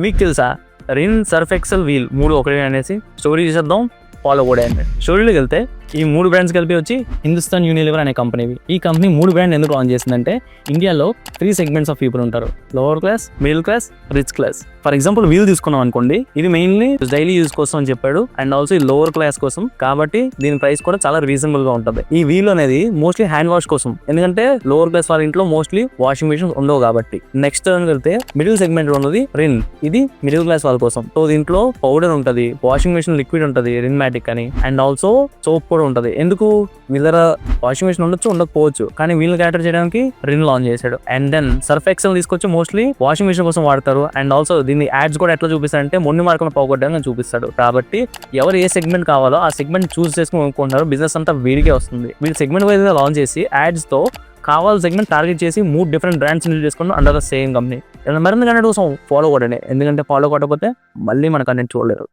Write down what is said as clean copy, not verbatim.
మీకు తెలుసా Rin, Surf Excel, wheel 3 ఒకటే అనేసి? స్టోరీ చేసేద్దాం, ఫాలో కూడా అండి. స్టోరీలోకి వెళ్తే ఈ 3 బ్రాండ్స్ కలిపి వచ్చి హిందుస్థాన్ యూనిలివర్ అనే కంపెనీవి. ఈ కంపెనీ 3 బ్రాండ్ ఎందుకు లాంచ్ చేసిందంటే ఇండియాలో 3 సెగ్మెంట్స్ ఆఫ్ పీపుల్ ఉంటారు: lower class, middle class, rich class. For example wheel తీసుకున్నాం అనుకోండి, ఇది మెయిన్లీ డైలీ యూజ్ కోసం అని చెప్పాడు, అండ్ ఆల్సో ఈ లోవర్ క్లాస్ కోసం, కాబట్టి దీని ప్రైస్ కూడా చాలా రీజనబుల్ గా ఉంటుంది. ఈ వీల్ అనేది మోస్ట్లీ హ్యాండ్ వాష్ కోసం, ఎందుకంటే లోవర్ క్లాస్ వాళ్ళ ఇంట్లో మోస్ట్లీ వాషింగ్ మిషన్స్ ఉండవు కాబట్టి. నెక్స్ట్ వెళ్తే మిడిల్ సెగ్మెంట్ ఉన్నది రిన్, ఇది మిడిల్ క్లాస్ వాళ్ళ కోసం. సో దీంట్లో పౌడర్ ఉంటుంది, వాషింగ్ మిషన్ లిక్విడ్ ఉంటుంది రిన్ మ్యాటిక్ అని, అండ్ ఆల్సో సోప్ కూడా ఉంటది. ఎందుకు? వీళ్ళ దగ్గర వాషింగ్ మిషన్ ఉండొచ్చు, ఉండకపోవచ్చు, కానీ వీళ్ళు క్యాటర్ చేయడానికి రిన్ లాంచ్ చేశాడు. అండ్ దెన్ సర్ఫ్ ఎక్సెల్ తీసుకొచ్చి మోస్ట్లీ వాషింగ్ మిషన్ కోసం వాడతారు, అండ్ ఆల్సో దీన్ని యాడ్స్ కూడా ఎట్లా చూపిస్తారంటే మొన్ని మార్కెట్ పోగొట్టడానికి చూపిస్తాడు. కాబట్టి ఎవరు ఏ సెగ్మెంట్ కావాలో ఆ సెగ్మెంట్ చూస్ చేసుకుని కొనుక్కుంటారు, బిజినెస్ అంతా వీడికే వస్తుంది. వీళ్ళు సెగ్మెంట్ వైజ్ గా లాంచ్ చేసి యాడ్స్ తో కావాల్సిన సెగ్మెంట్ టార్గెట్ చేసి 3 డిఫరెంట్ బ్రాండ్స్ చేసుకున్నాం అండర్ ద సేమ్ కంపెనీ. మరింత కంటెంట్ కోసం ఫాలో కొట్టండి, ఎందుకంటే ఫాలో కొట్టకపోతే మళ్ళీ మన కంటెంట్ చూడలేరు.